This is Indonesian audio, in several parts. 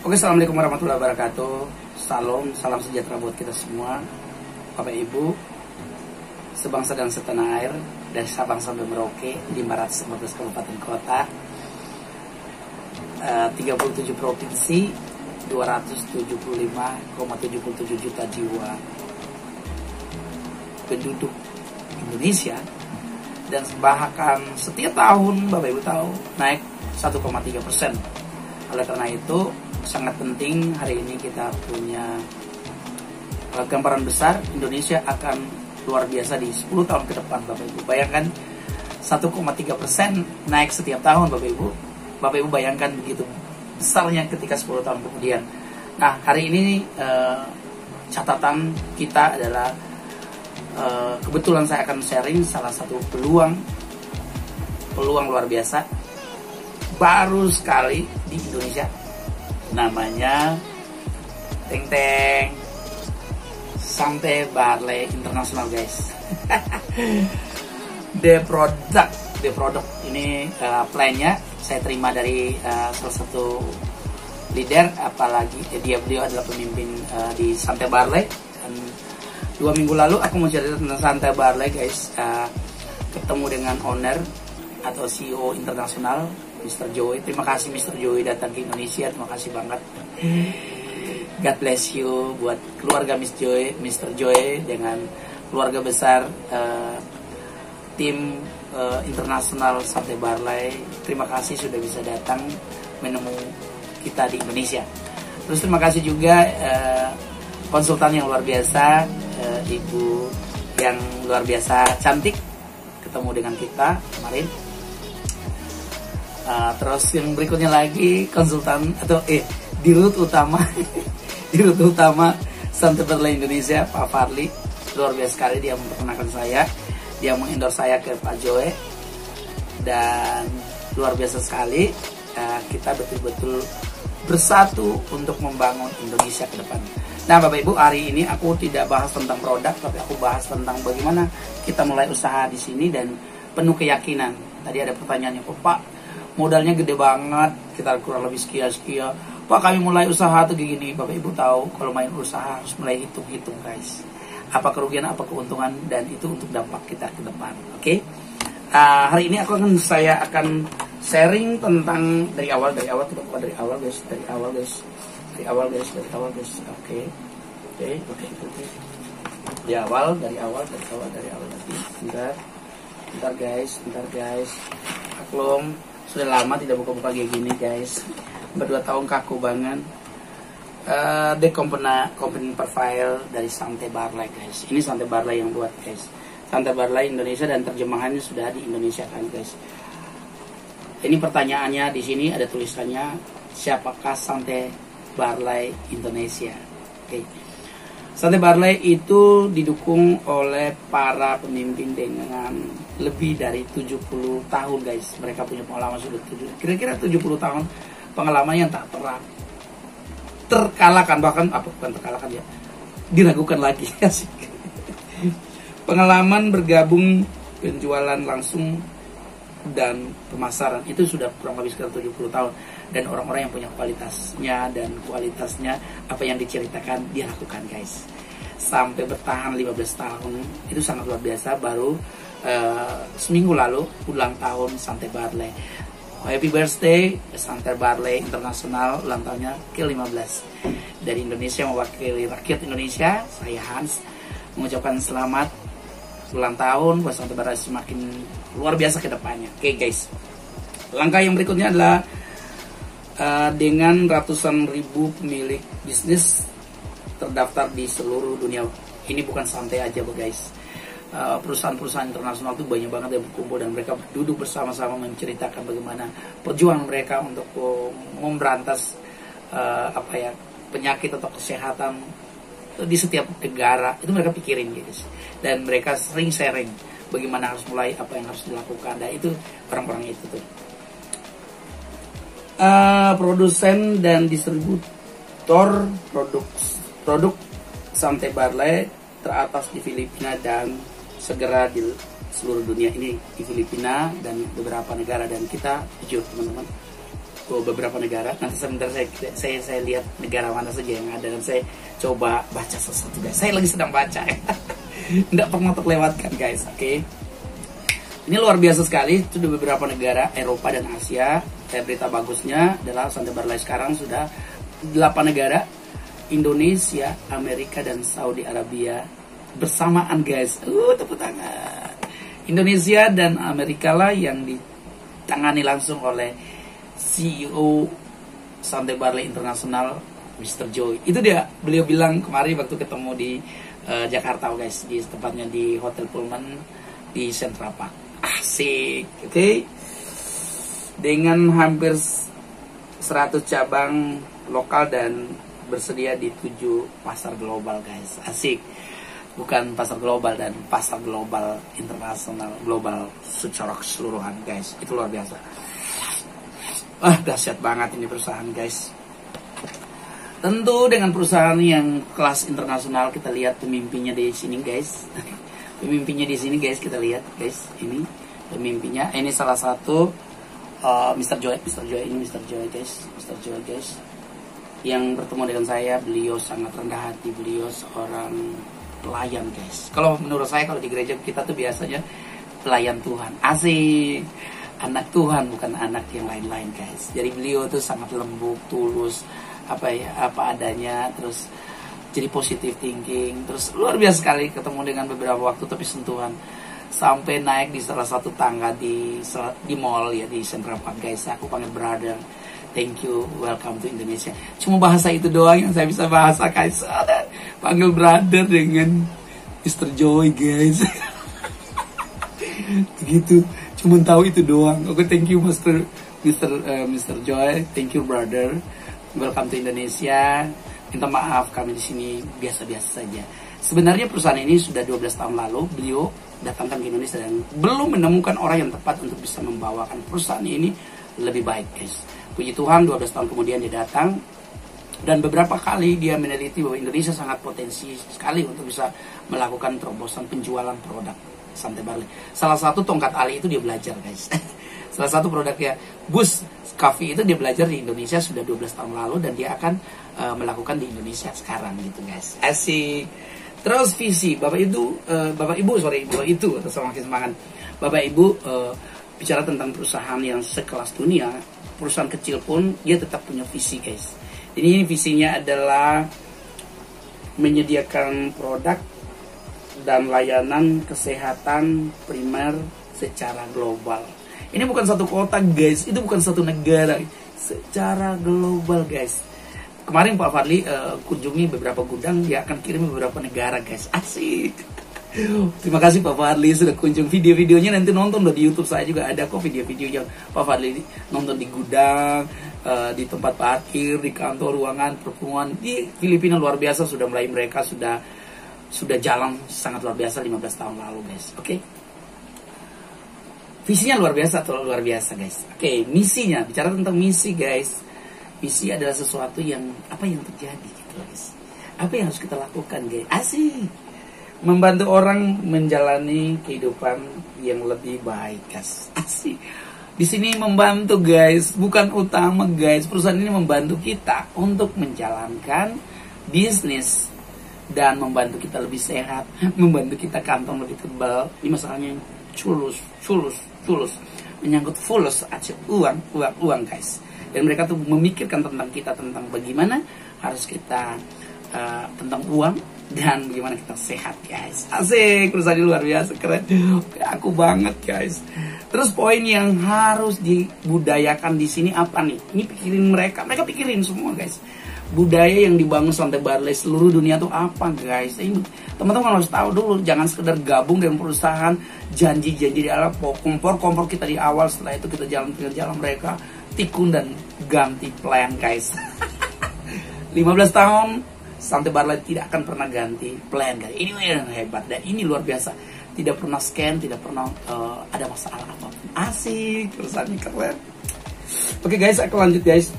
Oke, assalamualaikum warahmatullahi wabarakatuh. Salam sejahtera buat kita semua, Bapak Ibu, sebangsa dan setanah air, dari Sabang sampai Merauke, 514 kabupaten kota, 37 provinsi, 275,77 juta jiwa penduduk Indonesia, dan bahkan setiap tahun Bapak Ibu tahu naik 1,3%. Oleh karena itu sangat penting hari ini kita punya gambaran besar Indonesia akan luar biasa di 10 tahun ke depan, Bapak Ibu. Bayangkan 1,3% naik setiap tahun, Bapak Ibu. Bapak Ibu bayangkan begitu besarnya ketika 10 tahun kemudian. Nah, hari ini catatan kita adalah kebetulan saya akan sharing salah satu peluang luar biasa baru sekali di Indonesia, namanya Santai Barley International, guys. The product ini plan-nya saya terima dari salah satu leader, apalagi beliau adalah pemimpin di Santai Barley. Dan 2 minggu lalu aku mau cerita tentang Santai Barley, guys. Ketemu dengan owner atau CEO internasional, Mr. Joey. Terima kasih Mr. Joey datang ke Indonesia. Terima kasih banget. God bless you buat keluarga Mr. Joey dengan keluarga besar tim internasional Santai Barley. Terima kasih sudah bisa datang menemui kita di Indonesia. Terus terima kasih juga konsultan yang luar biasa, ibu yang luar biasa cantik, ketemu dengan kita kemarin. Terus yang berikutnya lagi konsultan atau dirut utama dirut utama Santai Barley Indonesia, Pak Farli. Luar biasa sekali dia memperkenalkan saya, dia mengendorse saya ke Pak Joe, dan luar biasa sekali kita betul-betul bersatu untuk membangun Indonesia ke depan. Nah, Bapak Ibu, hari ini aku tidak bahas tentang produk, tapi aku bahas tentang bagaimana kita mulai usaha di sini dan penuh keyakinan. Tadi ada pertanyaannya, Pak, modalnya gede banget, kita kurang lebih sekian. Pak, kami mulai usaha tuh gini. Bapak Ibu tahu kalau main usaha harus mulai hitung-hitung, guys. Apa kerugian, apa keuntungan, dan itu untuk dampak kita ke depan. Oke? Hari ini saya akan sharing tentang dari awal guys. Oke. Dari awal nanti. Bentar guys. Maklum, sudah lama tidak buka-buka kayak gini, guys. Berdua tahun kaku banget. The company profile dari Santai Barley, guys. Ini Santai Barley yang buat, guys. Santai Barley Indonesia, dan terjemahannya sudah di Indonesia kan, guys. Ini pertanyaannya di sini ada tulisannya, siapakah Santai Barley Indonesia? Oke. Santai Barley itu didukung oleh para pemimpin dengan lebih dari 70 tahun, guys. Mereka punya pengalaman sudah kira-kira 70 tahun pengalaman yang tak pernah terkalahkan, bahkan bukan terkalahkan ya, diragukan lagi. Pengalaman bergabung penjualan langsung dan pemasaran itu sudah kurang lebih sekitar 70 tahun, dan orang-orang yang punya kualitasnya apa yang diceritakan dia lakukan, guys, sampai bertahan 15 tahun. Itu sangat luar biasa. Baru seminggu lalu ulang tahun Santai Barley. Happy birthday Santai Barley Internasional, ulang tahunnya ke-15. Dari Indonesia, mewakili rakyat Indonesia, saya Hans mengucapkan selamat ulang tahun buat Santai Barley semakin luar biasa ke depannya. Oke, guys. Langkah yang berikutnya adalah dengan ratusan ribu pemilik bisnis terdaftar di seluruh dunia. Ini bukan santai aja, guys. Perusahaan-perusahaan internasional itu banyak banget yang berkumpul, dan mereka duduk bersama-sama menceritakan bagaimana perjuangan mereka untuk memberantas penyakit atau kesehatan di setiap negara. Itu mereka pikirin, guys, dan mereka sering sharing bagaimana harus mulai, apa yang harus dilakukan. Dan itu orang-orang itu tuh produsen dan distributor produk Santai Barley teratas di Filipina dan segera di seluruh dunia. Ini di Filipina dan beberapa negara, dan kita jujur teman-teman, beberapa negara. Nanti sebentar saya lihat negara mana saja yang ada dan saya coba baca sesuatu guys. Saya lagi sedang baca ya. Nggak pernah terlewatkan guys. Oke. Ini luar biasa sekali. Itu di beberapa negara Eropa dan Asia. Berita bagusnya adalah Santai Barley sekarang sudah 8 negara, Indonesia, Amerika dan Saudi Arabia bersamaan guys. Tepuk tangan. Indonesia dan Amerika lah yang ditangani langsung oleh CEO Santai Barley Internasional, Mr. Joy. Itu dia, beliau bilang kemarin waktu ketemu di Jakarta guys, di tempatnya di Hotel Pullman di Central Park. Asik, oke. Dengan hampir 100 cabang lokal dan bersedia di 7 pasar global guys. Asik. Bukan pasar global dan pasar global internasional, global secara keseluruhan guys. Itu luar biasa. Dahsyat banget ini perusahaan guys. Tentu dengan perusahaan yang kelas internasional, kita lihat pemimpinnya di sini guys. Pemimpinnya di sini guys, kita lihat guys, ini pemimpinnya. Ini salah satu Mr. Joy ini Mr. Joy guys. Yang bertemu dengan saya, beliau sangat rendah hati, beliau seorang pelayan guys. Kalau menurut saya, kalau di gereja kita tuh biasanya pelayan Tuhan. Asik. Anak Tuhan, bukan anak yang lain-lain guys. Jadi beliau tuh sangat lembut, tulus, apa adanya, terus jadi positive thinking, terus luar biasa sekali. Ketemu dengan beberapa waktu tapi sentuhan. Sampai naik di salah satu tangga di mall ya, di Central Park guys. Aku panggil brother. Thank you, welcome to Indonesia. Cuma bahasa itu doang yang saya bisa bahasa guys. Panggil brother dengan Mr. Joy guys. Gitu. Cuma tahu itu doang. Oke, thank you Mr. Joy. Thank you brother. Welcome to Indonesia. Minta maaf kami di sini biasa-biasa saja. Sebenarnya perusahaan ini sudah 12 tahun lalu beliau datangkan ke Indonesia dan belum menemukan orang yang tepat untuk bisa membawakan perusahaan ini lebih baik guys. Puji Tuhan 12 tahun kemudian dia datang dan beberapa kali dia meneliti bahwa Indonesia sangat potensi sekali untuk bisa melakukan terobosan penjualan produk Santai Barley. Salah satu tongkat ali itu dia belajar guys. Salah satu produknya Bus Coffee itu dia belajar di Indonesia sudah 12 tahun lalu dan dia akan melakukan di Indonesia sekarang gitu guys. Asik. Terus visi Bapak Ibu atau semakin semangat. Bapak Ibu bicara tentang perusahaan yang sekelas dunia, perusahaan kecil pun dia tetap punya visi guys. Ini visinya adalah menyediakan produk dan layanan kesehatan primer secara global. Ini bukan satu kota guys, itu bukan satu negara, secara global guys. Kemarin Pak Fadli kunjungi beberapa gudang, dia akan kirim beberapa negara guys. Asik. Terima kasih Pak Fadli sudah kunjung. Video-videonya nanti nonton loh di YouTube saya juga ada kok video-videonya Pak Fadli nonton di gudang, di tempat parkir, di kantor, ruangan, pertemuan di Filipina luar biasa. Sudah mulai mereka sudah jalan sangat luar biasa 15 tahun lalu guys. Oke. Visinya luar biasa atau luar biasa guys. Oke, misinya, bicara tentang misi guys. Misi adalah sesuatu yang apa yang terjadi gitu guys. Apa yang harus kita lakukan guys? Asik. Membantu orang menjalani kehidupan yang lebih baik guys. Asik. Di sini membantu guys, bukan utama guys. Perusahaan ini membantu kita untuk menjalankan bisnis dan membantu kita lebih sehat, membantu kita kantong lebih tebal. Ini masalahnya culus, menyangkut fulus aja uang guys. Dan mereka tuh memikirkan tentang kita, tentang bagaimana harus kita tentang uang dan bagaimana kita sehat guys. Asik, perusahaan luar biasa keren. Aku banget guys. Terus poin yang harus dibudayakan di sini apa nih? Ini pikirin mereka pikirin semua guys. Budaya yang dibangun Santai Barley seluruh dunia tuh apa guys? Teman-teman harus tahu dulu, jangan sekedar gabung dengan perusahaan janji-janji di awal, kompor kita di awal, setelah itu kita jalan mereka tikun dan ganti plan guys. 15 tahun Santai Barley tidak akan pernah ganti plan guys. Ini yang hebat dan ini luar biasa. Tidak pernah scan, tidak pernah ada masalah apapun. Asik, perusahaannya keren. Oke guys, aku lanjut guys.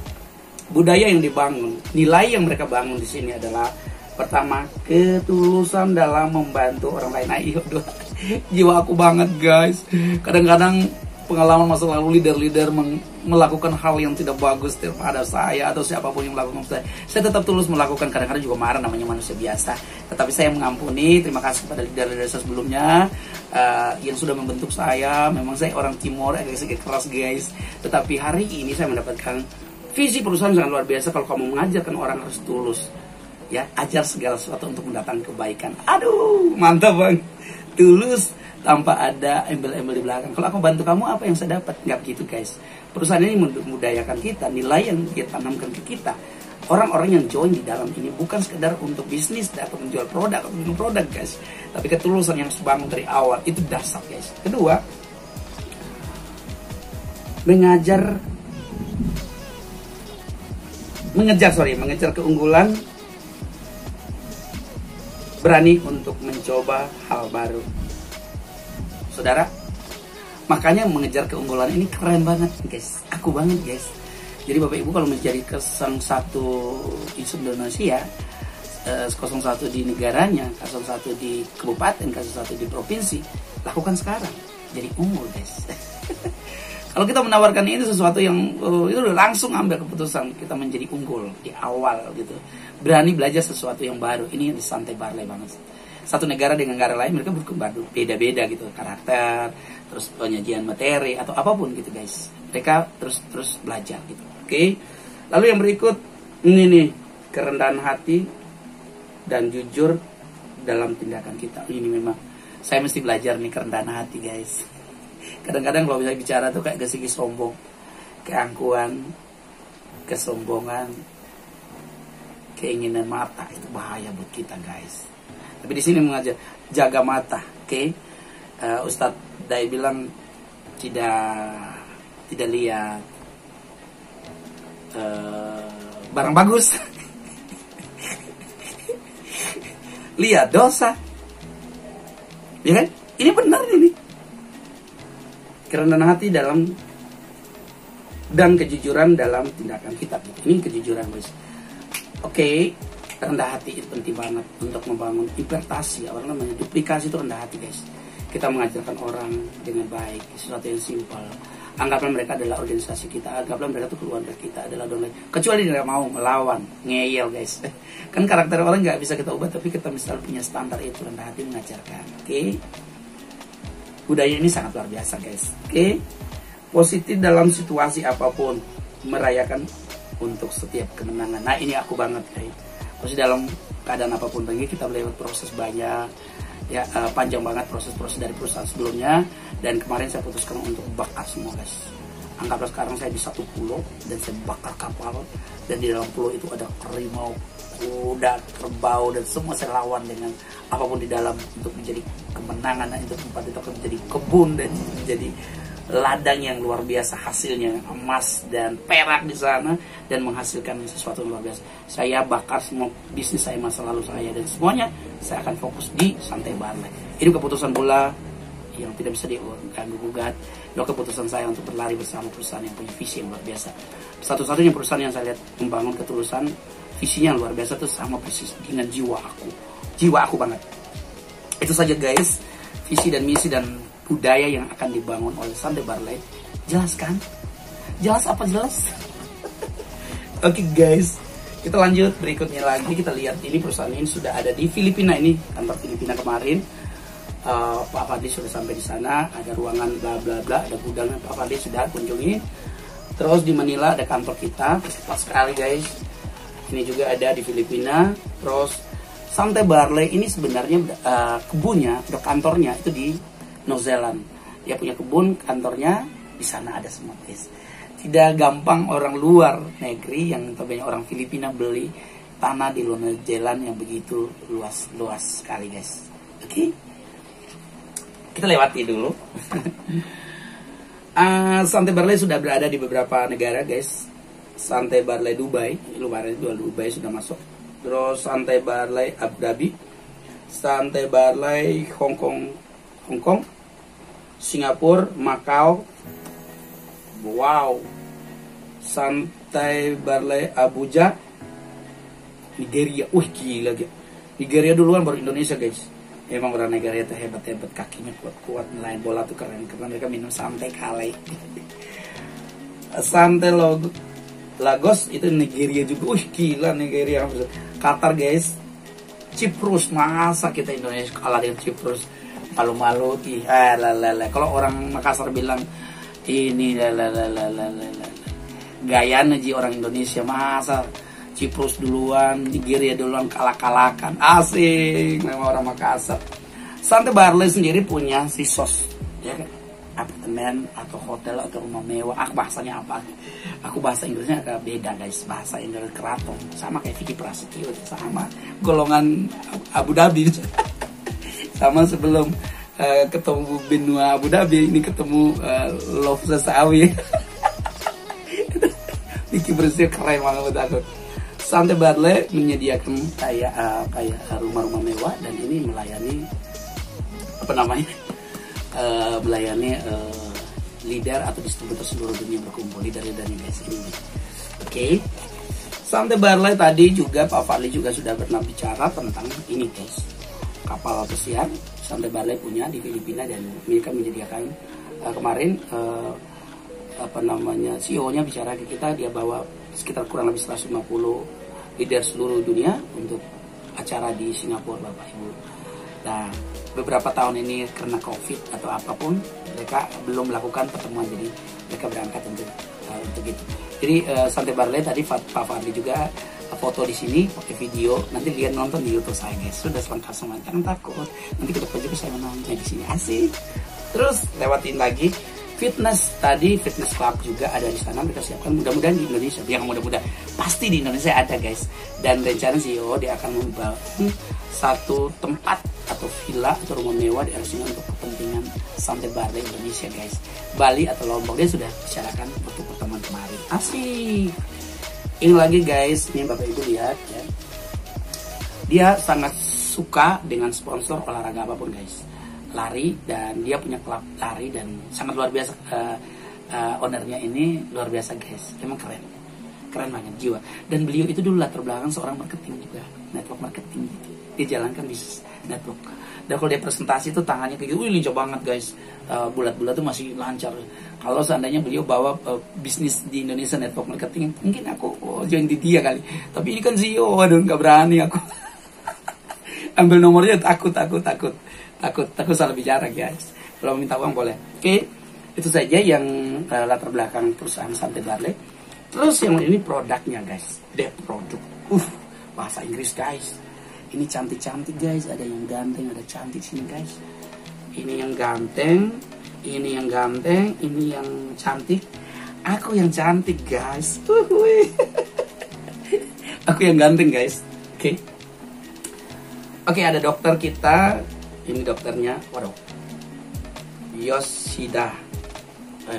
Budaya yang dibangun, nilai yang mereka bangun di sini adalah pertama, ketulusan dalam membantu orang lain. Nah, iya, jiwa aku banget guys. Kadang-kadang pengalaman masa lalu leader-leader melakukan hal yang tidak bagus terhadap saya atau siapapun yang melakukan saya tetap tulus melakukan. Kadang-kadang juga marah, namanya manusia biasa, tetapi saya mengampuni. Terima kasih kepada leader-leader saya sebelumnya yang sudah membentuk saya. Memang saya orang Timur, agak sedikit keras guys, tetapi hari ini saya mendapatkan visi perusahaan sangat luar biasa. Kalau kamu mengajarkan orang harus tulus, ya, ajar segala sesuatu untuk mendatangkan kebaikan. Aduh, mantap bang, tulus tanpa ada embel-embel di belakang. Kalau aku bantu kamu, apa yang saya dapat? Nggak begitu guys. Perusahaan ini memudayakan kita, nilai yang dia tanamkan ke kita. Orang-orang yang join di dalam ini bukan sekedar untuk bisnis atau menjual produk atau minum produk guys, tapi ketulusan yang harus bangun dari awal, itu dasar guys. Kedua, mengejar keunggulan, berani untuk mencoba hal baru. Saudara, makanya mengejar keunggulan ini keren banget guys, aku banget guys. Jadi Bapak Ibu kalau menjadi 01 di Indonesia, 01 di negaranya, 01 di kabupaten, 01 di provinsi, lakukan sekarang, jadi unggul guys. Kalau kita menawarkan ini sesuatu yang itu langsung ambil keputusan, kita menjadi unggul di awal gitu. Berani belajar sesuatu yang baru, ini di Santai Barley banget. Satu negara dengan negara lain mereka berkembang beda-beda gitu, karakter, terus penyajian materi atau apapun gitu guys. Mereka terus belajar gitu. Oke. Lalu yang berikut ini nih, kerendahan hati dan jujur dalam tindakan kita. Ini memang saya mesti belajar nih, kerendahan hati guys. Kadang-kadang kalau bisa bicara tuh kayak gesiki sombong, keangkuhan, kesombongan, keinginan mata, itu bahaya buat kita guys. Tapi di sini mengajar jaga mata, oke? Ustadz Dai bilang tidak lihat barang bagus, lihat dosa, ya kan? Ini benar ini. Kerendahan hati dan kejujuran dalam tindakan kita. Ini kejujuran guys. Oke. Rendah hati itu penting banget untuk membangun impartasi, orang namanya duplikasi itu rendah hati guys. Kita mengajarkan orang dengan baik, sesuatu yang simpel. Anggaplah mereka adalah organisasi kita, anggaplah mereka itu keluarga kita, adalah orang lain. Kecuali dia mau melawan, ngeyel guys. Kan karakter orang nggak bisa kita ubah, tapi kita misal punya standar itu, rendah hati mengajarkan. Oke. Budaya ini sangat luar biasa guys. Oke. Positif dalam situasi apapun, merayakan untuk setiap kemenangan. Nah ini aku banget guys. Masih dalam keadaan apapun bagi kita melewati proses banyak ya, panjang banget proses-proses dari perusahaan sebelumnya, dan kemarin saya putuskan untuk bakar semua guys. Anggaplah sekarang saya di satu pulau dan saya bakar kapal, dan di dalam pulau itu ada kerimau, kuda, kerbau, dan semua saya lawan dengan apapun di dalam untuk menjadi kemenangan. Dan itu tempat itu akan menjadi kebun dan menjadi ladang yang luar biasa, hasilnya emas dan perak di sana, dan menghasilkan sesuatu yang luar biasa. Saya bakar semua bisnis saya, masa lalu saya, dan semuanya saya akan fokus di Santai Barley. Ini keputusan bola yang tidak bisa diganggu gugat. Itu keputusan saya untuk berlari bersama perusahaan yang punya visi yang luar biasa. Satu-satunya perusahaan yang saya lihat membangun ketulusan, visinya yang luar biasa itu sama persis dengan jiwa aku banget. Itu saja guys, visi dan misi dan budaya yang akan dibangun oleh Santai Barley. Jelas kan? Jelas apa jelas? Oke guys, kita lanjut berikutnya lagi. Kita lihat ini perusahaan ini sudah ada di Filipina, ini kantor Filipina kemarin. Pak Fadli sudah sampai di sana, ada ruangan bla bla bla, ada gudang. Pak Fadli sudah kunjungi. Terus di Manila ada kantor kita, pas sekali guys. Ini juga ada di Filipina. Terus Santai Barley ini sebenarnya kebunnya, kantornya itu di New Zealand. Dia punya kebun, kantornya di sana ada semua guys. Tidak gampang orang luar negeri yang banyak orang Filipina beli tanah di New Zealand yang begitu luas sekali guys. Oke, kita lewati dulu. Santai Barley sudah berada di beberapa negara guys. Santai Barley Dubai sudah masuk. Terus Santai Barley Abu Dhabi, Santai Barley Hong Kong, Singapura, Macau, wow, Santai Barley Abuja, Nigeria. Wih gila. Nigeria duluan baru Indonesia guys. Emang orang Nigeria itu hebat-hebat, kakinya kuat-kuat, nelayan bola tuh keren, karena mereka minum Sante Kale. Sante Lagos itu Nigeria juga. Gila Nigeria. Qatar guys. Ciprus, masa kita Indonesia kalah dengan Ciprus? Malu-malu. Kalau orang Makassar bilang ini gayanya ji orang Indonesia, masa Ciprus duluan, Nigeria duluan kalah-kalahkan. Asing memang orang Makassar. Sante Barley sendiri punya resort, ya kan? Apartemen atau hotel atau rumah mewah. Bahasanya apa? Aku bahasa Inggrisnya agak beda guys. Bahasa Inggris keraton. Sama kayak Vicky Prasetyo, sama golongan Abu Dhabi. Sama sebelum ketemu benua Abu Dhabi, ini ketemu Love Sesawi. Vicky Prasetyo keren banget aku. Sante Barley menyediakan kayak rumah-rumah mewah, dan ini melayani melayani leader atau distributor seluruh dunia berkumpul, leader-leadernya guys ini. Oke. Sante Barley tadi juga Pak Fadli juga sudah pernah bicara tentang ini guys. Kapal pesiar Sante Barley punya di Filipina, dan mereka menyediakan kemarin CEO-nya bicara ke kita, dia bawa sekitar kurang lebih 150 leader seluruh dunia untuk acara di Singapura Bapak Ibu. Nah, beberapa tahun ini karena COVID atau apapun, mereka belum melakukan pertemuan, jadi mereka berangkat untuk itu. Jadi Sante Barley tadi Pak Fadli juga foto di sini, pakai video. Nanti lihat nonton di YouTube saya guys. Sudah selengkap semua, jangan takut. Nanti ke depan juga saya menonton di sini, asik. Terus lewatin lagi fitness tadi, fitness club juga ada di sana, mereka siapkan. Mudah-mudahan di Indonesia, yang mudah-mudahan pasti di Indonesia ada guys. Dan rencana CEO dia akan membangun satu tempat atau villa atau rumah mewah di area sini untuk kepentingan Sante Barley Indonesia guys. Bali atau Lombok, dia sudah bicarakan untuk pertemuan kemarin. Asik. Ini lagi guys, ini Bapak Ibu lihat ya. Dia sangat suka dengan sponsor olahraga apapun guys. Lari, dan dia punya klub lari dan sangat luar biasa. Ownernya ini luar biasa guys, emang keren banget jiwa. Dan beliau itu dulu latar belakang seorang marketing juga, network marketing gitu. Dia jalankan bisnis network. Dan kalau dia presentasi itu tangannya kayak gitu, lincah banget guys. Bulat-bulat tuh masih lancar. Kalau seandainya beliau bawa bisnis di Indonesia network marketing, mungkin aku join di dia kali. Tapi ini kan CEO, aduh nggak berani aku. Ambil nomornya, takut salah bicara guys. Kalau minta uang boleh. Oke, itu saja yang latar belakang perusahaan Sante Barley. Terus yang ini produknya guys, produk. Bahasa Inggris guys. Ini cantik-cantik guys, ada yang ganteng, ada cantik sini guys. Ini yang ganteng, ini yang ganteng, ini yang cantik. Aku yang cantik guys. Aku yang ganteng guys. Oke, ada dokter kita. Ini dokternya, waduh, Yoshida.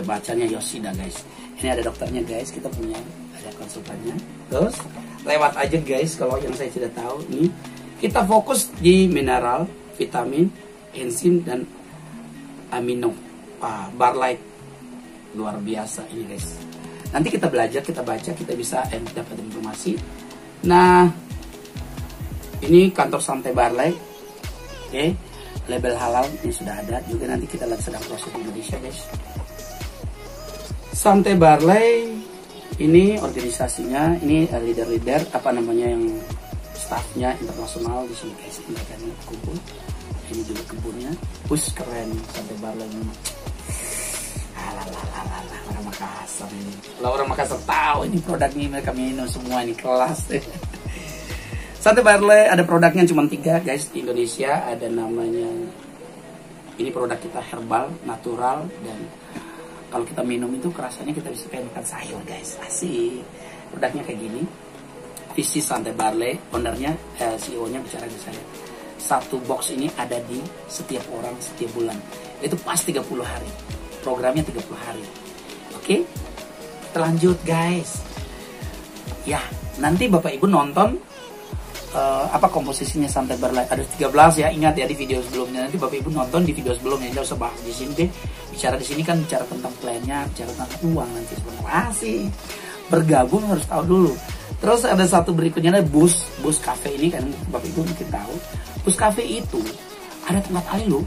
Bacanya Yoshida guys. Ini ada dokternya guys, kita punya, ada konsultannya. Terus lewat aja guys, kalau yang saya tidak tahu nih. Kita fokus di mineral, vitamin, enzim, dan amino. Barley luar biasa ini guys. Nanti kita belajar, kita baca, kita bisa dapat informasi. Nah, ini kantor Sante Barley. Oke. Label halal ini sudah ada juga, nanti kita lagi sedang proses di Indonesia guys. Sante Barley ini organisasinya, ini leader-leader yang staffnya internasional di sini guys. Mereka ini kumpul, ini juga kebunnya, keren Sante Barley ini. Orang Makassar ini, kalau orang Makassar tahu ini produknya mereka minum semua, ini kelas. Sante Barley ada produknya cuma 3 guys di Indonesia. Ada namanya, ini produk kita herbal, natural, dan kalau kita minum itu rasanya kita bisa kayak makan sayur guys. Asik. Produknya kayak gini. Visi Sante Barley, ownernya, CEO-nya bicara ke saya. 1 box ini ada di setiap orang setiap bulan. Itu pas 30 hari. Programnya 30 hari. Oke? Kita lanjut guys. Ya, nanti Bapak Ibu nonton komposisinya Sante Barley. Ada 13 ya, ingat ya di video sebelumnya. Nanti Bapak Ibu nonton di video sebelumnya, nggak usah bahas di sini deh. Bicara di sini kan bicara tentang plannya, bicara tentang uang nanti sebenarnya. Sih bergabung harus tahu dulu. Terus ada satu berikutnya ada Bus Cafe ini kan Bapak Ibu mungkin tahu. Bus Cafe itu ada tempat kali loh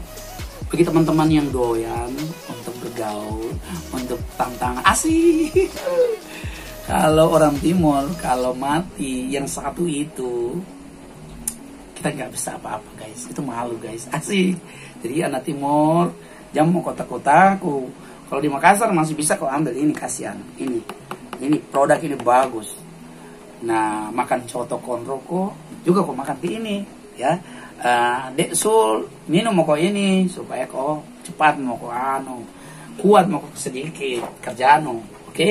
bagi teman-teman yang doyan untuk bergaul, untuk tantangan asik. Kalau orang timur, kalau mati yang satu itu, kita nggak bisa apa-apa guys, itu malu guys, asik. Jadi anak timur, jam mau kota-kota, kalau di Makassar masih bisa kau ambil ini, kasihan, ini produk ini bagus. Nah, makan coto konroko juga kau makan ini, ya. Dek sul minum mau kau ini supaya kau cepat mau kau kuat mau kau sedikit kerjaan, oke?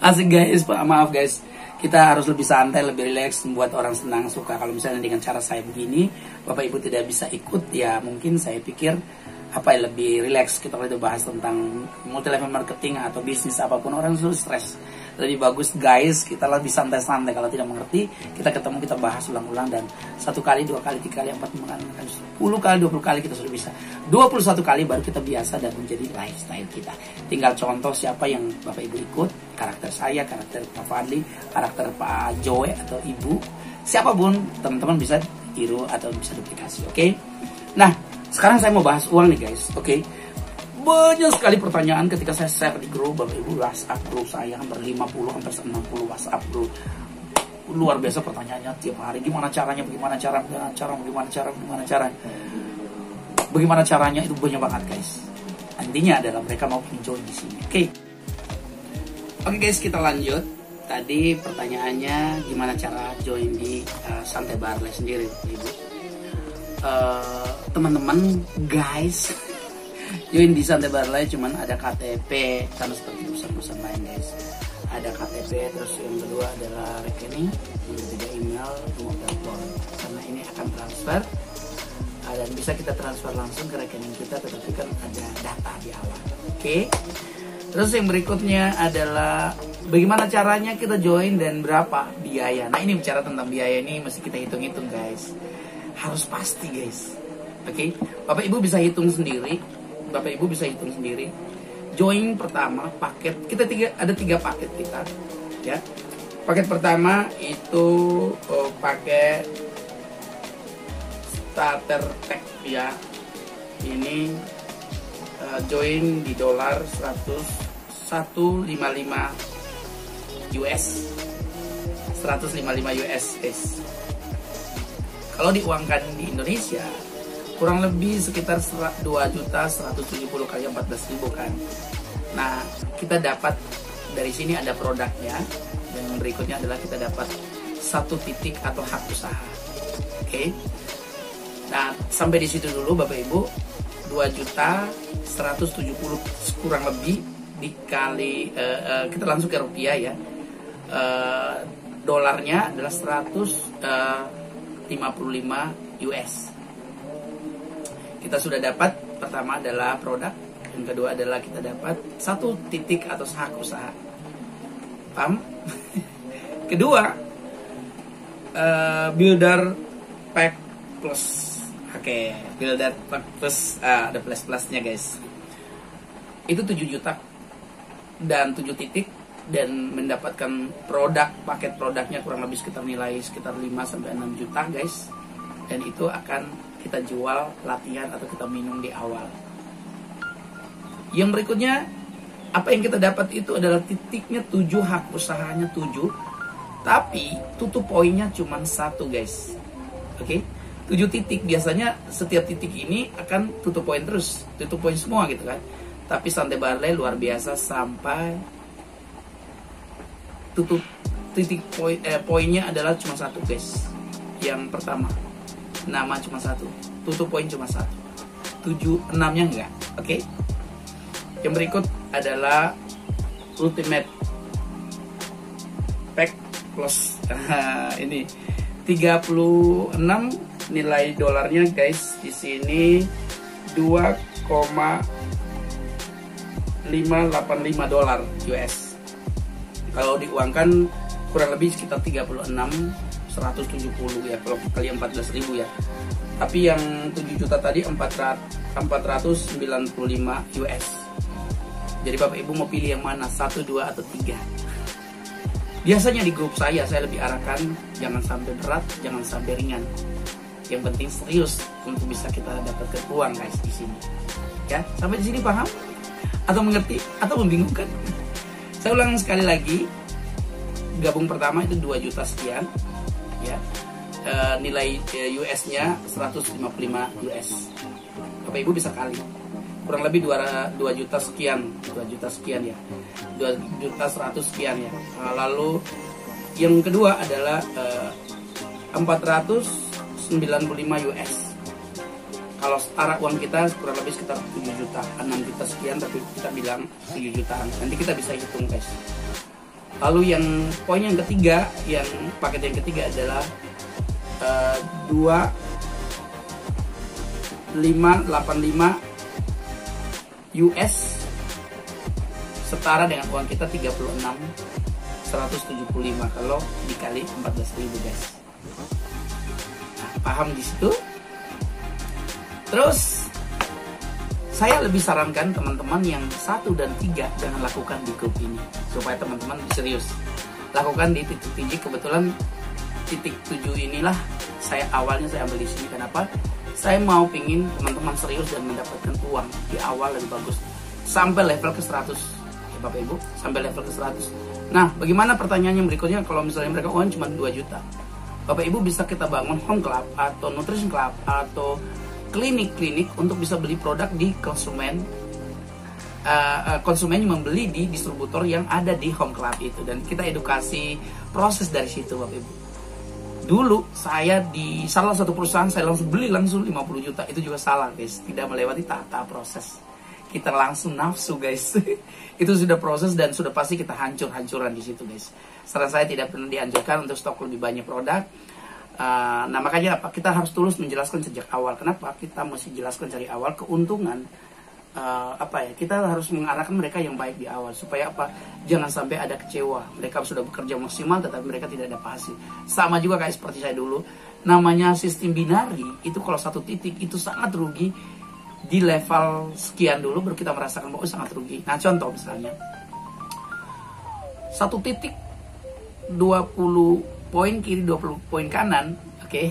Asik guys, maaf guys, kita harus lebih santai, lebih relax, membuat orang senang, suka. Kalau misalnya dengan cara saya begini, Bapak Ibu tidak bisa ikut, ya mungkin saya pikir apa yang lebih relax. Kita kalau bahas tentang multi level marketing atau bisnis apapun, orang sudah stres. Lebih bagus guys, kita lebih santai-santai. Kalau tidak mengerti, kita ketemu, kita bahas ulang-ulang, dan 1 kali, 2 kali, 3 kali, 4 kali, 10 kali, 20 kali kita sudah bisa. 21 kali baru kita biasa dan menjadi lifestyle kita. Tinggal contoh siapa yang Bapak Ibu ikut, karakter saya, karakter Pak Fadli, karakter Pak Joe atau Ibu, siapapun teman-teman bisa tiru atau bisa duplikasi, oke? Nah, sekarang saya mau bahas uang nih guys, oke? Banyak sekali pertanyaan ketika saya share di grup Bapak Ibu, WhatsApp grup saya hampir 50 hampir 60 WhatsApp grup. Luar biasa pertanyaannya tiap hari. Gimana caranya? Bagaimana caranya itu banyak banget guys. Intinya adalah mereka mau join di sini. Oke guys, kita lanjut. Tadi pertanyaannya gimana cara join di Santai Barley sendiri, Ibu. Teman-teman guys, join di Santai Barley cuman ada KTP, sama seperti perusahaan-perusahaan lain guys. Ada KTP, terus yang kedua adalah rekening, yang ketiga email, nomor telepon. Karena ini akan transfer, dan bisa kita transfer langsung ke rekening kita, tetapi kan ada data di awal. Oke. Terus yang berikutnya adalah bagaimana caranya kita join dan berapa biaya. Nah, ini bicara tentang biaya ini mesti kita hitung-hitung guys. Harus pasti guys. Oke. Bapak Ibu bisa hitung sendiri. Join pertama paket kita ada 3 paket kita, ya. Paket pertama itu paket starter pack, ya. Ini join di dolar 155 US 155 US guys. Kalau diuangkan di Indonesia kurang lebih sekitar 2.170.000 kali 14.000 kan. Nah, kita dapat dari sini ada produknya, dan berikutnya adalah kita dapat 1 titik atau hak usaha. Oke. Nah, sampai di situ dulu Bapak Ibu. 2.170 kurang lebih dikali kita langsung ke rupiah, ya. Dolarnya adalah 155 US. Kita sudah dapat, pertama adalah produk, yang kedua adalah kita dapat 1 titik atau hak usaha. Paham? Kedua, builder pack plus. Oke, builder pack plus, ada plus-plusnya guys. Itu 7 juta dan 7 titik, dan mendapatkan produk, paket produknya kurang lebih sekitar nilai sekitar 5-6 juta guys. Dan itu akan kita jual latihan atau kita minum di awal. Yang berikutnya, apa yang kita dapat itu adalah titiknya 7, hak usahanya 7, tapi tutup poinnya cuma 1 guys. Oke, 7 titik, biasanya setiap titik ini akan tutup poin terus, tutup poin semua gitu kan. Tapi Santai Barley luar biasa, sampai tutup titik poinnya adalah cuma 1 guys. Yang pertama, nama cuma 1, tutup poin cuma 1, 7-6-nya enggak. Oke. Yang berikut adalah Ultimate Pack Plus. Ini 36 nilai dolarnya guys. Di sini 2,585 dolar US. Kalau diuangkan kurang lebih sekitar 170 ya, kalau kali 14.000 ya. Tapi yang 7 juta tadi 495 US. Jadi Bapak Ibu mau pilih yang mana, 1, 2 atau 3? Biasanya di grup saya lebih arahkan jangan sampai berat, jangan sampai ringan. Yang penting serius untuk bisa kita dapatkan uang guys di sini. Ya, sampai di sini paham? Atau mengerti? Atau membingungkan? Saya ulang sekali lagi. Gabung pertama itu 2 juta sekian. Ya. Nilai US-nya 155 US. Bapak Ibu bisa kali. Kurang lebih 2 juta sekian. 2 juta sekian ya. 2 juta 100 sekian ya. Lalu yang kedua adalah 495 US. Kalau setara uang kita kurang lebih sekitar 7 juta, 6 juta sekian, tapi kita bilang 7 jutaan. Nanti kita bisa hitung guys. Lalu yang poin yang ketiga, yang paket yang ketiga adalah 2585 US setara dengan uang kita 36.175 kalau dikali 14.000 guys. Nah, paham di situ? Terus saya lebih sarankan teman-teman yang 1 dan 3 jangan lakukan di grup ini supaya teman-teman serius. Lakukan di titik 7. Kebetulan titik 7 inilah awalnya saya ambil di sini. Kenapa? Saya mau pingin teman-teman serius dan mendapatkan uang di awal lebih bagus sampai level ke 100 ya Bapak Ibu, sampai level ke 100. Nah, bagaimana pertanyaannya berikutnya kalau misalnya mereka uang cuma 2 juta? Bapak Ibu bisa kita bangun home club atau nutrition club atau klinik-klinik untuk bisa beli produk di konsumen. Konsumen membeli di distributor yang ada di home club itu, dan kita edukasi proses dari situ Bapak Ibu. Dulu saya di salah satu perusahaan saya langsung beli langsung 50 juta. Itu juga salah guys, tidak melewati tata proses. Kita langsung nafsu guys. Itu sudah proses dan sudah pasti kita hancur-hancuran di situ guys. Saran saya tidak pernah dianjurkan untuk stok lebih banyak produk. Nah makanya apa? Kita harus tulus menjelaskan sejak awal. Kenapa? Kita mesti jelaskan dari awal keuntungan. Kita harus mengarahkan mereka yang baik di awal supaya apa? Jangan sampai ada kecewa. Mereka sudah bekerja maksimal tetapi mereka tidak dapat hasil. Sama juga kayak seperti saya dulu. Namanya sistem binari itu kalau 1 titik itu sangat rugi. Di level sekian dulu baru kita merasakan bahwa sangat rugi. Nah contoh misalnya 1 titik 20 poin kiri 20 poin kanan, oke.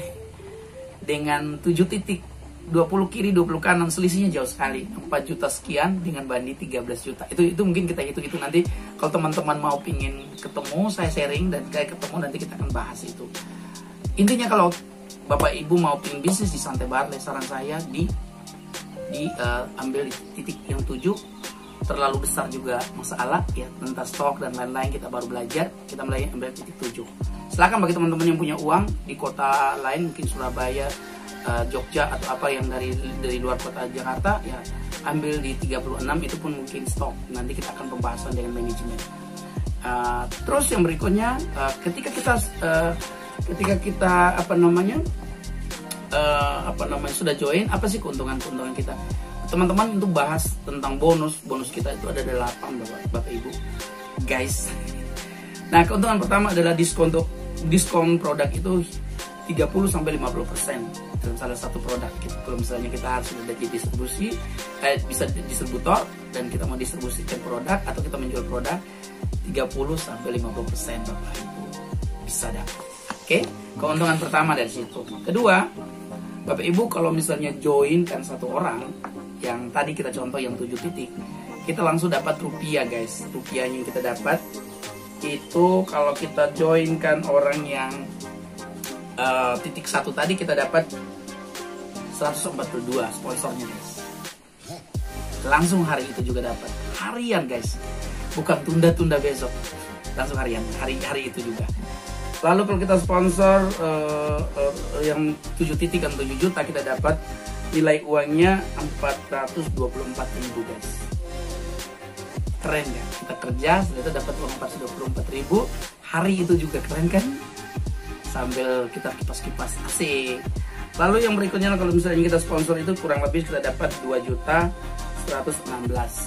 Dengan 7 titik 20 kiri 20 kanan selisihnya jauh sekali. 4 juta sekian dengan banding 13 juta. Itu mungkin kita hitung nanti kalau teman-teman mau pingin ketemu saya sharing dan kayak ketemu nanti kita akan bahas itu. Intinya kalau Bapak Ibu mau pingin bisnis di Santai Barley, saran saya ambil di titik yang 7. Terlalu besar juga masalah ya, tentang stok dan lain-lain kita baru belajar, kita mulai ambil titik 7. Silakan bagi teman-teman yang punya uang di kota lain, mungkin Surabaya, Jogja atau apa yang dari luar kota Jakarta ya, ambil di 36. Itu pun mungkin stok, nanti kita akan pembahasan dengan manajemen. Terus yang berikutnya, ketika kita sudah join, apa sih keuntungan kita? Teman-teman itu bahas tentang bonus kita itu ada 8 Bapak Ibu guys. Nah keuntungan pertama adalah diskon produk itu 30-50% dalam salah satu produk. Kalau misalnya kita harus menjadi bisa distributor dan kita mau distribusikan produk atau kita menjual produk 30-50% Bapak Ibu bisa dapat. Oke, keuntungan pertama dari situ. Kedua, Bapak Ibu kalau misalnya join kan 1 orang yang tadi kita contoh yang 7 titik, kita langsung dapat rupiah guys. Rupiah yang kita dapat itu kalau kita joinkan orang yang titik 1 tadi, kita dapat 142 sponsornya guys. Langsung hari itu juga dapat harian guys, bukan tunda-tunda besok, langsung harian, hari itu juga. Lalu kalau kita sponsor yang 7 titik dan 7 juta, kita dapat nilai uangnya 424.000 guys. Keren ya, kita kerja ternyata dapat uang 424.000 hari itu juga, keren kan? Sambil kita kipas-kipas asik. Lalu yang berikutnya kalau misalnya kita sponsor itu kurang lebih kita dapat 2.116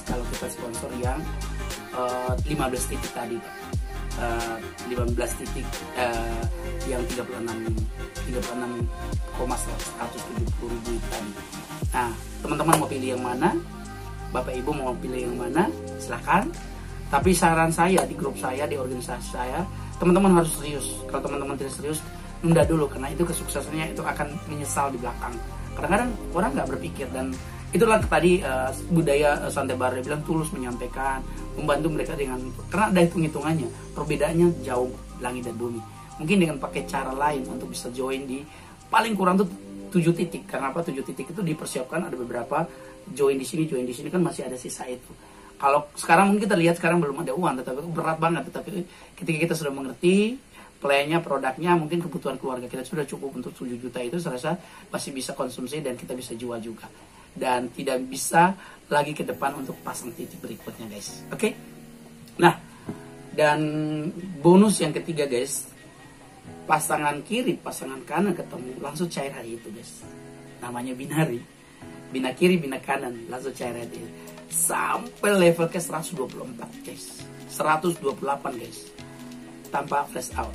kalau kita sponsor yang 15 titik tadi, 15 titik yang 36,170.000 tadi. Nah, teman-teman mau pilih yang mana? Bapak Ibu mau pilih yang mana? Silahkan. Tapi saran saya di grup saya, di organisasi saya, teman-teman harus serius. Kalau teman-teman tidak serius, nunda dulu, karena itu kesuksesannya itu akan menyesal di belakang. Kadang-kadang orang nggak berpikir, dan itulah tadi budaya Santai Barley bilang tulus menyampaikan, membantu mereka dengan, karena ada hitung-hitungannya, perbedaannya jauh langit dan bumi. Mungkin dengan pakai cara lain untuk bisa join di paling kurang tuh 7 titik. Karena apa 7 titik itu dipersiapkan, ada beberapa join di sini kan masih ada sisa itu. Kalau sekarang mungkin kita lihat sekarang belum ada uang, tetapi berat banget. Tetapi ketika kita sudah mengerti plannya, produknya, mungkin kebutuhan keluarga kita sudah cukup untuk 7 juta itu, saya rasa masih bisa konsumsi dan kita bisa jual juga. Dan tidak bisa lagi ke depan untuk pasang titik berikutnya guys. Oke? Nah, dan bonus yang ketiga guys, pasangan kiri, pasangan kanan ketemu langsung cair hari itu guys. Namanya binari. Bina kiri, bina kanan, langsung cair hari itu. Sampai level ke 124 guys. 128 guys. Tanpa flash out.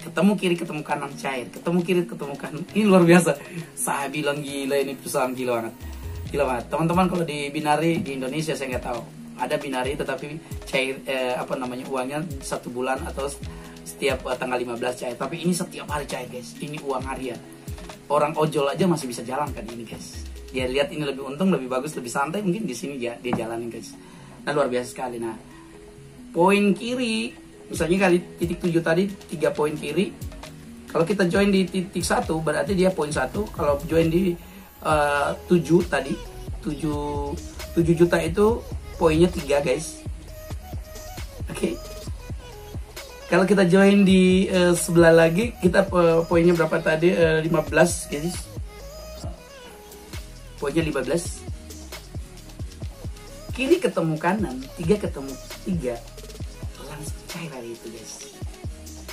Ketemu kiri, ketemu kanan cair. Ketemu kiri, ketemu kanan. Ini luar biasa. Saya bilang gila, ini perusahaan gila banget. Gila banget. Teman-teman kalau di binari di Indonesia saya nggak tahu. Ada binari tetapi cair uangnya 1 bulan atau setiap tanggal 15 cair. Tapi ini setiap hari cair guys. Ini uang harian. Orang ojol aja masih bisa jalan kan ini guys. Dia lihat ini lebih untung, lebih bagus, lebih santai, mungkin di sini dia jalanin guys. Nah luar biasa sekali. Nah poin kiri, misalnya kali titik 7 tadi 3 poin kiri. Kalau kita join di titik 1 berarti dia poin 1. Kalau join di 7 tadi 7 juta itu poinnya 3 guys. Oke. Kalau kita join di sebelah lagi, kita poinnya berapa tadi? 15 guys. Poinnya 15. Kiri ketemu kanan, 3 ketemu 3. Langsung cair hari itu guys.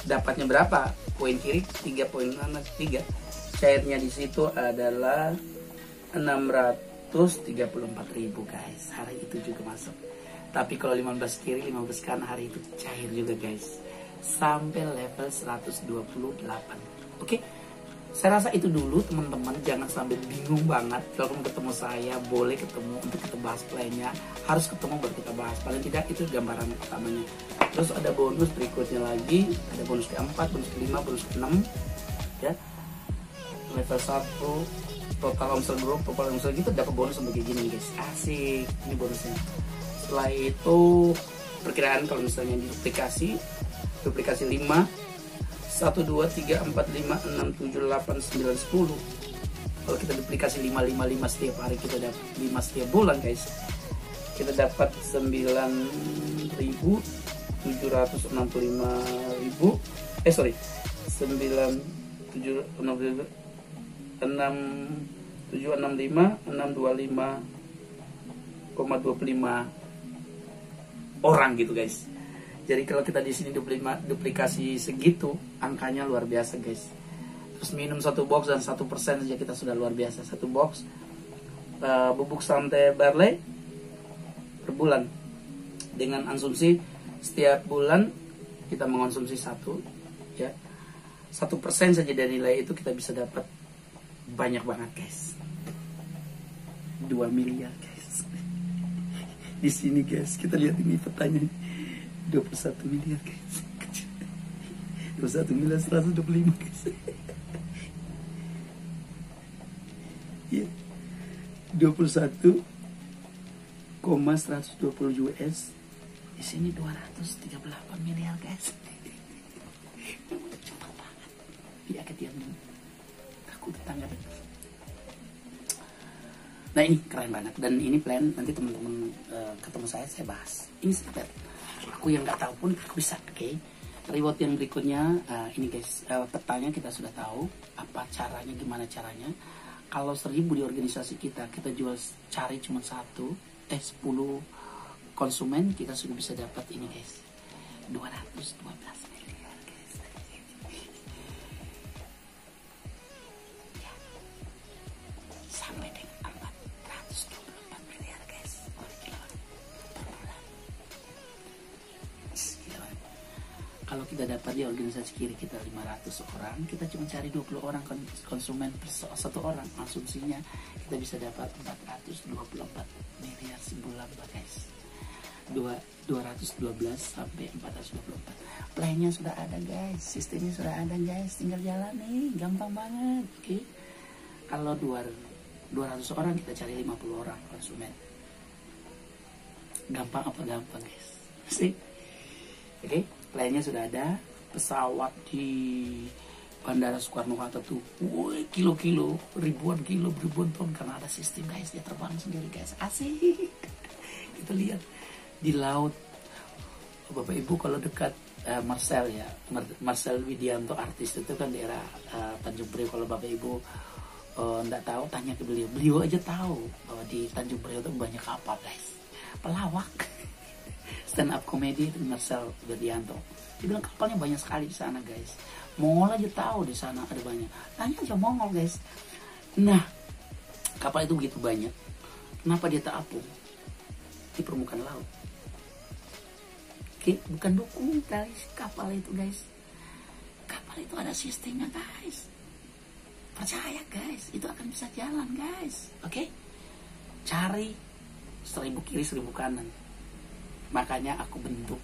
Dapatnya berapa? Poin kiri 3, poin kanan 3. Cairnya di situ adalah 634.000 guys. Hari itu juga masuk. Tapi kalau 15 kiri, 15 kanan hari itu cair juga guys. Sampai level 128. Oke? Saya rasa itu dulu teman-teman, jangan sampai bingung banget. Kalau kamu ketemu saya, boleh ketemu untuk kita bahas plannya. Harus ketemu baru kita bahas. Paling tidak itu gambaran pertamanya. Terus ada bonus berikutnya lagi, ada bonus ke-4, bonus ke-5, bonus ke-6 ya. Level 1 total omset grup, total omset gitu dapat bonus sampai kayak gini guys. Asik, ini bonusnya. Setelah itu perkiraan kalau misalnya di duplikasi 5 1, 2, 3, 4, 5, 6, 7, 8, 9, 10. Kalau kita duplikasi 5 setiap hari, kita dapat 5 setiap bulan guys. Kita dapat 9.765.000. Sorry. 6.765.625,25 orang gitu guys. Jadi kalau kita di sini duplikasi segitu, angkanya luar biasa guys. Terus minum 1 box dan 1% saja kita sudah luar biasa. 1 box bubuk Santai Barley per bulan. Dengan asumsi setiap bulan kita mengonsumsi 1 ya. 1% saja dari nilai itu kita bisa dapat banyak banget guys. 2 miliar guys. Di sini guys, kita lihat ini petanya. 21 miliar guys. 21 miliar 125 guys. Ya. 21,120 US. Di sini 238 miliar guys. Cepat banget. Dia ketiam takut tetangga. Nah ini keren banget, dan ini plan nanti teman-teman ketemu saya bahas. Ini sekitar aku yang nggak tahu pun aku bisa. Oke. Reward yang berikutnya ini guys, petanya kita sudah tahu apa caranya, gimana caranya. Kalau 1000 di organisasi kita jual cari cuma 10 konsumen, kita sudah bisa dapat ini guys, 212 miliar guys. Ya. Sampai dengan 424 miliar guys. Kalau kita dapat di organisasi kiri kita 500 orang, kita cuma cari 20 orang konsumen per 1 orang. Asumsinya kita bisa dapat 424 miliar sebulan guys. 212 sampai 424. Plannya sudah ada guys, sistemnya sudah ada guys, tinggal jalan nih, gampang banget. Oke. Kalau 200 orang kita cari 50 orang konsumen. Gampang apa gampang guys? Sih. Oke, plannya sudah ada. Pesawat di Bandara Soekarno-Hatta tuh, kilo-kilo, ribuan ton karena ada sistem guys, dia terbang sendiri guys, asik. Kita lihat di laut, Bapak Ibu kalau dekat Marcel ya, Marcel Widianto artis itu kan daerah Tanjung Priok. Kalau Bapak Ibu nggak tahu, tanya ke beliau, beliau aja tahu bahwa di Tanjung Priok itu banyak kapal guys, pelawak. Stand up comedy itu Marcel Widianto. Dia bilang kapalnya banyak sekali di sana guys. Mongol aja tahu di sana ada banyak. Tanya aja Mongol guys. Nah, kapal itu begitu banyak. Kenapa dia tak apung di permukaan laut? Oke, bukan dukung guys kapal itu guys. Kapal itu ada sistemnya guys. Percaya guys, itu akan bisa jalan guys. Oke, cari 1000 kiri 1000 kanan. Makanya aku bentuk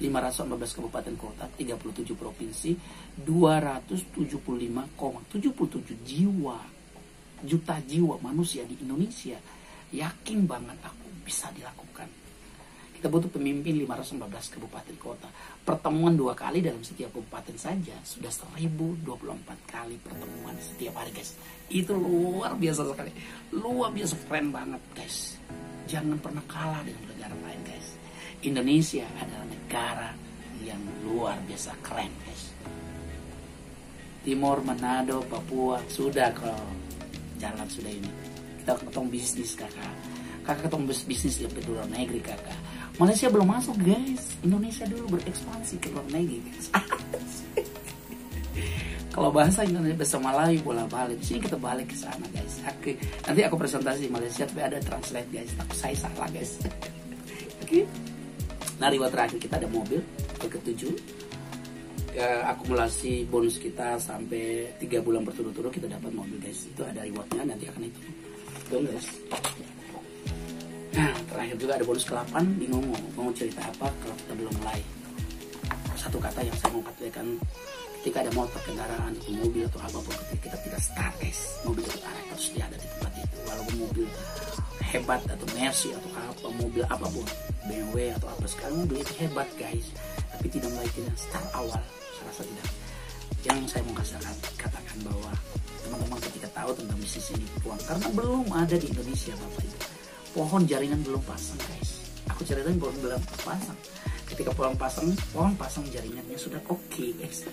514 kabupaten kota, 37 provinsi, 275,77 juta jiwa manusia di Indonesia. Yakin banget aku bisa dilakukan. Kita butuh pemimpin 514 kabupaten kota. Pertemuan 2 kali dalam setiap kabupaten saja sudah 1024 kali pertemuan setiap hari guys. Itu luar biasa sekali. Luar biasa, keren banget guys. Jangan pernah kalah dengan negara lain guys. Indonesia adalah negara yang luar biasa keren guys. Timor, Manado, Papua sudah kalau jalan sudah ini. Kita ketemu bisnis kakak ketemu bisnis di luar negeri kakak. Malaysia belum masuk guys. Indonesia dulu berekspansi ke luar negeri guys. Kalau bahasa Indonesia bahasa Melayu bola balik. Di sini kita balik ke sana guys. Oke. Nanti aku presentasi Malaysia tapi ada translate guys. Saya salah guys. Oke. Nah, reward terakhir kita ada mobil ke-7. Akumulasi bonus kita sampai 3 bulan berturut-turut kita dapat mobil guys. Itu ada rewardnya, nanti akan itu guys. Nah, terakhir juga ada bonus ke-8. Bingung mau cerita apa kalau kita belum mulai. Satu kata yang saya mau katakan, ketika ada motor, kendaraan, itu mobil atau apapun, ketika kita tidak start guys, mobil itu harus dia ada di tempat itu. Walaupun mobil hebat atau Mercy atau apa, mobil apapun, BMW atau apa, sekarang mobil itu hebat guys, tapi tidak mulai dengan start awal, saya rasa tidak. Yang saya mau katakan bahwa teman-teman ketika tahu tentang bisnis ini peluang, karena belum ada di Indonesia Bapak Ibu, pohon jaringan belum pasang guys. Aku ceritain belum pasang. Ketika pohon pasang jaringannya sudah oke guys.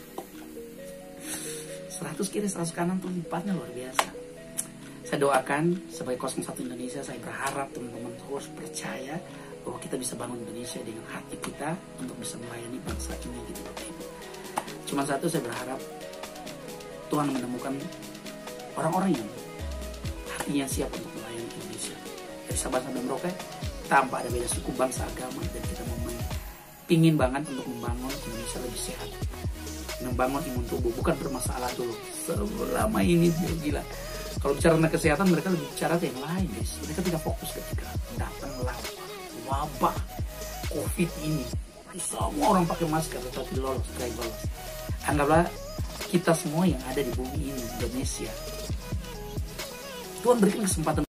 100 kiri 100 kanan tuh lipatnya luar biasa. Saya doakan sebagai 01 Indonesia, saya berharap teman-teman terus percaya bahwa kita bisa bangun Indonesia dengan hati kita untuk bisa melayani bangsa ini gitu Bapak Ibu. Cuma satu, saya berharap Tuhan menemukan orang-orang yang hatinya siap untuk melayani Indonesia. Dari Sabang sampai Merauke, tanpa ada beda suku, bangsa, agama, dan kita pingin banget untuk membangun Indonesia lebih sehat. Membangun imun tubuh, bukan bermasalah dulu. Selama ini gila. Kalau bicara tentang kesehatan, mereka lebih bicara yang lain guys. Mereka tidak fokus ketika datang wabah COVID ini. Semua orang pakai masker tetapi lolos. Anggaplah kita semua yang ada di bumi ini, Indonesia. Tuhan berikan kesempatan